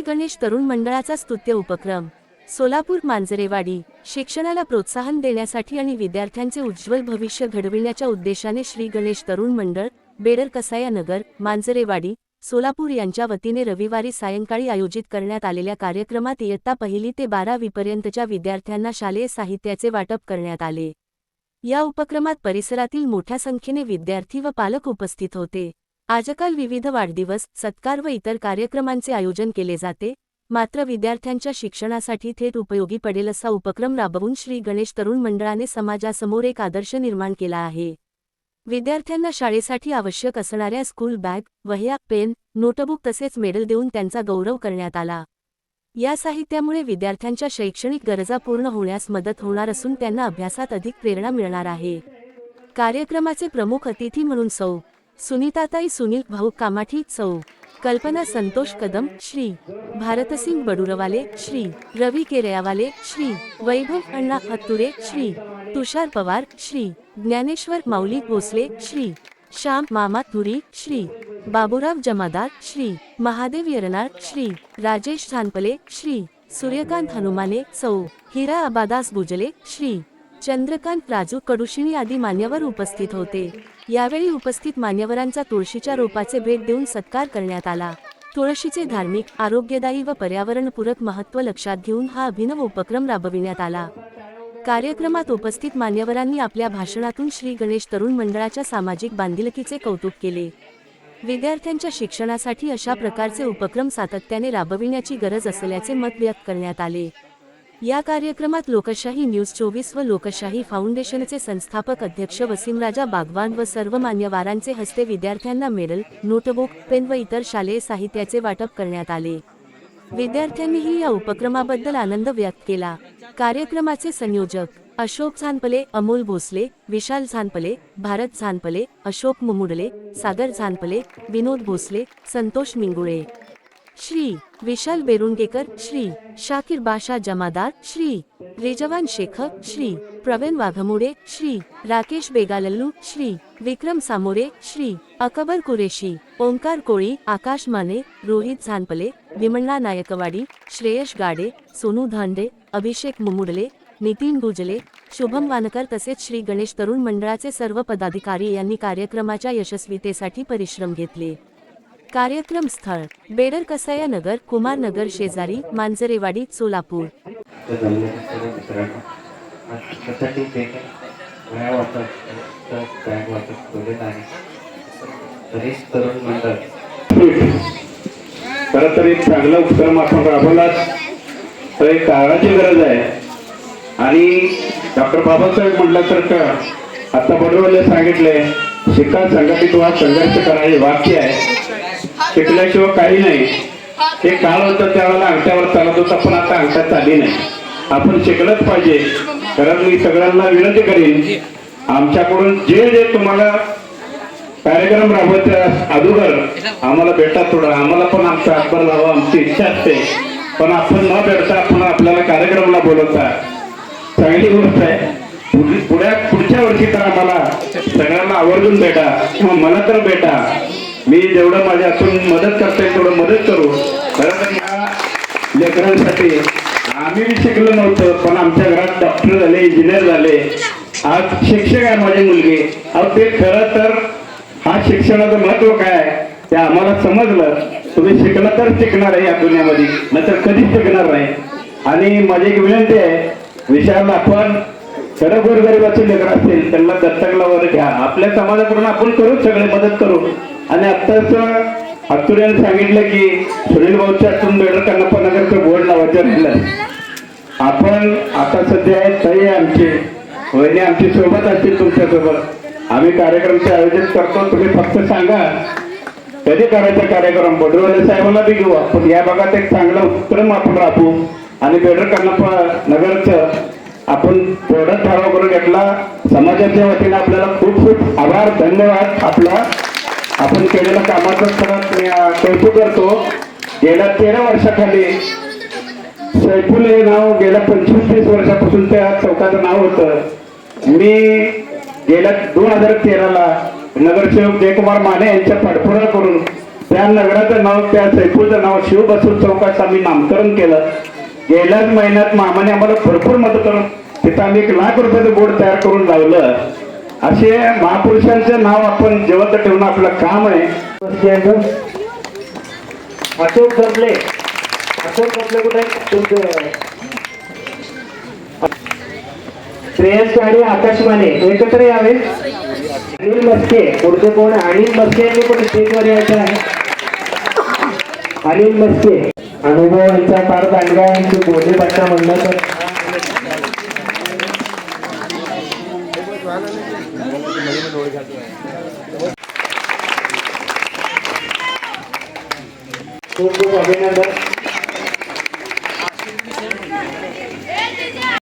गणेश तरुण मंडळाचा स्तुत्य उपक्रम। सोलापूर मांजरेवाडी शिक्षणाला प्रोत्साहन देण्यासाठी आणि विद्यार्थ्यांचे उज्ज्वल भविष्य घडविण्याच्या उद्देशाने श्री गणेश तरुण मंडळ, बेडर कसाया नगर, मांजरेवाडी, सोलापूर यांच्या वतीने रविवारी सायंकाळी आयोजित करण्यात आलेल्या कार्यक्रमात इयत्ता 1 ते 12वी पर्यंतच्या विद्यार्थ्यांना शालेय साहित्याचे वाटप करण्यात आले। या उपक्रमात परिसरातील मोठ्या संख्येने विद्यार्थी व पालक उपस्थित होते। आजकाल विविध वाढदिवस, सत्कार व इतर कार्यक्रमांचे आयोजन केले जाते, मात्र विद्यार्थ्यांच्या शिक्षणासाठी थेट उपयोगी पडेल असा उपक्रम राबवून श्री गणेश तरुण मंडळाने समाजासमोर एक आदर्श निर्माण केला आहे। विद्यार्थ्यांना शाळेसाठी आवश्यक असणाऱ्या स्कूल बॅग, वह्या, पेन, नोटबुक तसेच मेडल देऊन त्यांचा गौरव करण्यात आला। या साहित्यामुळे विद्यार्थ्यांच्या शैक्षणिक गरजा पूर्ण होण्यास मदत होणार असून त्यांना अभ्यासात अधिक प्रेरणा मिळणार आहे। कार्यक्रमाचे प्रमुख अतिथी म्हणून सौ. सुनीताताई सुनील भाऊ कामाठी, सौ. कल्पना संतोष कदम, श्री. भारतसिंग बडुरवाले, श्री. रवी केरयावाले, श्री. वैभव अण्णा हत्तुरे, श्री. तुषार पवार, श्री. ज्ञानेश्वर माऊली भोसले, श्री. श्याम मामा धुरी, श्री. बाबूराव जमादार, श्री. महादेव यरनाळ, श्री. राजेश झानपले, श्री. सूर्यकांत हनुमाने, सौ. हिरा अबादास बुजले, श्री. चंद्रकांत राजू कडुशिणी आदी मान्यवर उपस्थित होते। यावेळी उपस्थित मान्यवरांचा तुळशीच्या रोपाचे भेट देऊन सत्कार करण्यात आला। तुळशीचे धार्मिक, आरोग्यदायी व पर्यावरणपूरक महत्त्व लक्षात घेऊन हा अभिनव उपक्रम राबविण्यात आला। कार्यक्रमात उपस्थित मान्यवरांनी आपल्या भाषणातून श्री गणेश तरुण मंडळाच्या सामाजिक बांधिलकीचे कौतुक केले। विद्यार्थ्यांच्या शिक्षणासाठी अशा प्रकारचे उपक्रम सातत्याने राबविण्याची गरज असल्याचे मत व्यक्त करण्यात आले। या कार्यक्रमात लोकशाही न्यूज 24 व लोकशाही फाउंडेशनचे संस्थापक अध्यक्ष वसीमराजा बागवान व सर्व मान्यवरांचे हस्ते विद्यार्थ्यांना मेडल, नोटबुक, पेन व इतर शालेय साहित्याचे वाटप करण्यात आले। विद्यार्थ्यांनीही या उपक्रमाबद्दल आनंद व्यक्त केला। कार्यक्रमाचे संयोजक अशोक झानपले, अमोल भोसले, विशाल झानपले, भारत झानपले, अशोक मुमुडले, सागर झानपले, विनोद भोसले, संतोष मिंगुळे, श्री. विशाल बेरुंगेकर, श्री. शाकिर बाशा जमादार, श्री. रेजवान शेख, श्री. प्रवीण वाघमोडे, श्री. राकेश बेगालल्लू, श्री. विक्रम सामोरे, श्री. अकबर कुरेशी, ओंकार कोळी, आकाश माने, रोहित झानपले, विमण्णा नायकवाडी, श्रेयश गाडे, सोनू धांडे, अभिषेक मुमुडले, नितीन गुजले, शुभम वानकर तसेच श्री गणेश तरुण मंडळाचे सर्व पदाधिकारी यांनी कार्यक्रमाच्या यशस्वीतेसाठी परिश्रम घेतले। कार्यक्रम स्थळ बेडर कसाया नगर, कुमार नगर शेजारी, मांजरेवाडी, सोलापूर। खरं तर एक चांगला उपक्रम आपण राबवला तर एक काळाची गरज आहे आणि डॉक्टर बाबासाहेब म्हटल्यासारखं आता बडोले सांगितले, शिका संघटित व्हा, संघर्ष करा हे वाक्य आहे। शिकल्याशिवाय काही नाही। एक काळ होता त्यावेळेला अंगठ्यावर चालत होता, पण आता अंगठ्यात चालली नाही। आपण शिकलंच पाहिजे। कारण मी सगळ्यांना विनंती करीन, आमच्याकडून जे जे तुम्हाला कार्यक्रम राबवायच्या अगोदर आम्हाला भेटा, थोडं आम्हाला पण आमचा हातभार लावा, आमची इच्छा असते। पण आपण न भेटता आपण आपल्याला कार्यक्रमाला बोलवता, चांगली गोष्ट आहे। पुढच्या वर्षी तर आम्हाला सगळ्यांना आवर्जून भेटा किंवा मला तर भेटा। मी जेवढं माझ्या हातून मदत करता येईल तेवढं मदत करू। खरं तर या लेकरांसाठी आम्ही शिकलो नव्हतं, पण आमच्या घरात डॉक्टर झाले, इंजिनियर झाले, आज शिक्षक आहे माझी मुलगी। अहो ते खरं तर हा शिक्षणाचं महत्व काय ते आम्हाला समजलं। तुम्ही शिकला तर शिकणार आहे या दुनियामध्ये, नाहीतर कधीच शिकणार नाही। आणि माझी एक विनंती आहे, विशाल आपण खरं गोरगरिबाचे लेकर असतील त्यांना दत्तकला वर घ्या। आपल्या समाजाकडून आपण करू, सगळे मदत करू। आणि आत्ताच हत्तुऱ्याने सांगितलं की सुनील भाऊच्या हातून बेडर कन्नप्पा नगरचं बोर्ड लावायचं राहिलं। आपण आता सध्या ताई आमची वहिनी आमची सोबत असतील, तुमच्यासोबत आम्ही कार्यक्रमचे आयोजन करतो। तुम्ही फक्त सांगा कधी करायचा कार्यक्रम, बडोले साहेबांना बी घेऊ आपण। या भागात एक चांगला उपक्रम आपण राबवू आणि बेडर कन्नप्पा नगरचं आपण थोडा ठराव करून घेतला। समाजाच्या वतीने आपल्याला खूप खूप आभार, धन्यवाद। आपला आपण केलेल्या कामाचं खरंच कौतुक करतो। गेल्या 13 वर्षाखाली सैफुल हे नाव गेल्या 25-30 वर्षापासून त्या चौकाचं नाव होतं। मी गेल्या 2013ला नगरसेवक जयकुमार माने यांच्या पाठपुरावा करून त्या नगराचं नाव त्या सैफूचं नाव शिवबसू चौकाचं आम्ही नामकरण केलं. गेल्याच महिन्यात मामाने आम्हाला भरपूर मदत करून तिथं आम्ही 1 लाख रुपयाचं बोर्ड तयार करून लावलं. असे महापुरुषांचे नाव आपण जिवंत ठेवणं आपलं काम आहे. अशोक कपले कुठे तुमचं श्रेयस आणि आकाशवाणी एकत्र यावे. अनिल मस्के पुढचे कोण? अनिल मस्के यांनी पण स्टेजवर यायचं आहे. अनिल मस्के अनुभव यांचा फार दांडगा आहे. यांची बोली भाषा म्हणलं तर खूप खूप अभिनंदन.